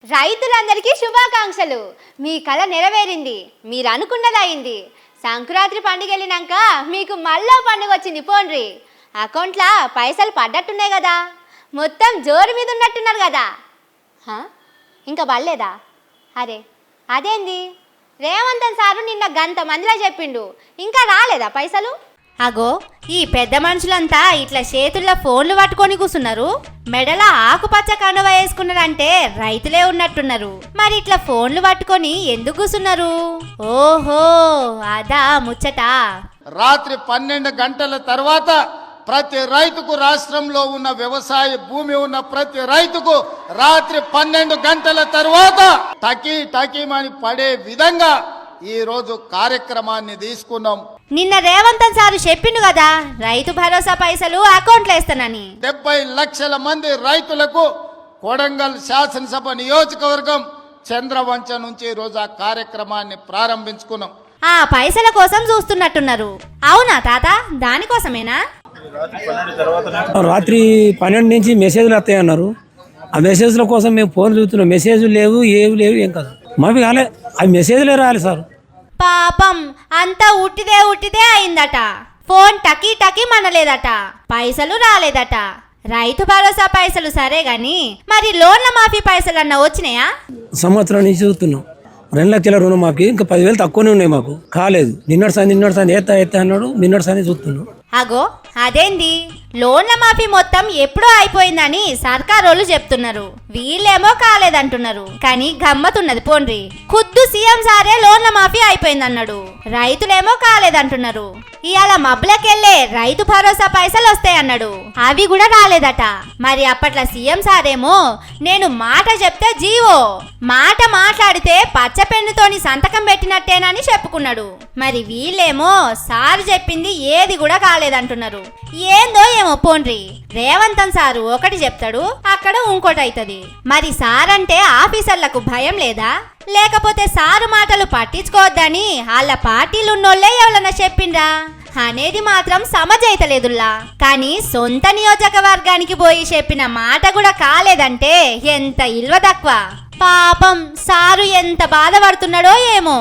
రైతులందరికీ శుభాకాంక్షలు. మీ కల నెరవేరింది, మీరు అనుకున్నది అయింది. సంక్రాంతి పండుగ వెళ్ళినాక మీకు మళ్ళా పండుగ వచ్చింది. పోండ్రి, అకౌంట్లో పైసలు పడ్డట్టున్నాయి కదా, మొత్తం జోరు మీద ఉన్నట్టున్నారు కదా. ఇంకా పడలేదా? అదేంది, రేవంతన్ సారు నిన్న గంట మందిలో చెప్పిండు, ఇంకా రాలేదా పైసలు? అగో, ఈ పెద్ద మనుషులంతా ఇట్లా చేతుల్లో ఫోన్లు పట్టుకొని కూర్చున్నారు, మెడల ఆకుపచ్చ కండువ వేసుకున్నారంటే రైతులే ఉన్నట్టున్నారు. మరి ఇట్లా ఫోన్లు పట్టుకొని ఎందుకు కూర్చున్నారు? ఓహో, అదా ముచ్చట. రాత్రి 12 గంటల తర్వాత ప్రతి రైతుకు, రాష్ట్రంలో ఉన్న వ్యవసాయ భూమి ఉన్న ప్రతి రైతుకు రాత్రి 12 గంటల తర్వాత టకీమని పడే విధంగా ఈ రోజు కార్యక్రమాన్ని తీసుకున్నాం. నిన్న రేవంతన్ సారు చెప్పిండు కదా, రైతు భరోసా పైసలు అకౌంట్లో వేస్తానని. 70 లక్షల మంది రైతులకు కొడంగల్ శాసనసభ నియోజకవర్గం చంద్రవంచ నుంచి ఈ రోజు ఆ కార్యక్రమాన్ని ప్రారంభించుకున్నాం. ఆ పైసల కోసం చూస్తున్నట్టున్నారు. అవునా తాత, దానికోసమేనా? రాత్రి 12 నుంచి మెసేజ్లు వస్తాయి అన్నారు. ఆ మెసేజ్ల కోసం మేము ఫోన్ చూస్తున్నాం. మెసేజ్లు లేవు, ఏం కాదు, మావి కాలే, ఆ మెసేజ్లే రాలి సార్. పాపం, అంతా ఉట్టిదే అయిందట. ఫోన్ టకీ మనలేదట, పైసలు రాలేదట. రైతు భరోసా పైసలు సరే గాని, మరి లోన్ల మాఫీ పైసలు అన్న వచ్చినాయా? సంవత్సరం నుంచి చూస్తున్నాం. 2 లక్షల రుణమాఫీ ఇంకా 10,000 తక్కువనే ఉన్నాయి, మాకు కాలేదు. నిన్నటి సారి ఎత్తా అన్నాడు, నిన్నటి సారి చూస్తున్నాం. అగో, అదేంది, లోన్ల మాఫీ మొత్తం ఎప్పుడో అయిపోయిందని సర్కారోళ్ళు చెప్తున్నారు, వీళ్ళేమో కాలేదంటున్నారు. కానీ గమ్మతున్నది పోండ్రి, ఖుద్దు సీఎం సారే లోన్ల మాఫీ అయిపోయిందన్నాడు, రైతులేమో కాలేదంటున్నారు. ఇవాళ మబ్బులకెళ్ళే రైతు భరోసా పైసలు వస్తాయన్నాడు, అవి కూడా రాలేదట. మరి అప్పట్లో సీఎం సారేమో నేను మాట చెప్తే జీవో, మాట మాట్లాడితే పచ్చపెన్నుతోని సంతకం పెట్టినట్టేనని చెప్పుకున్నాడు. మరి వీళ్ళేమో సారు చెప్పింది ఏది కూడా కాలేదంటున్నారు. ఏందో ఏమో పోండ్రి, రేవంతన్ సారు ఒకటి చెప్తాడు, అక్కడ ఇంకోటి అవుతుంది. మరి సార్ అంటే ఆఫీసర్లకు భయం లేదా, లేకపోతే సారు మాటలు పట్టించుకోవద్దని వాళ్ళ పార్టీలు ఉన్నోళ్లే ఎవరన్నా చెప్పిండ్రా అనేది మాత్రం సమజైతలేదుల్లా. కానీ సొంత నియోజకవర్గానికి పోయి చెప్పిన మాట కూడా కాలేదంటే ఎంత ఇల్వ తక్కువ. పాపం సారు ఎంత బాధపడుతున్నాడో ఏమో.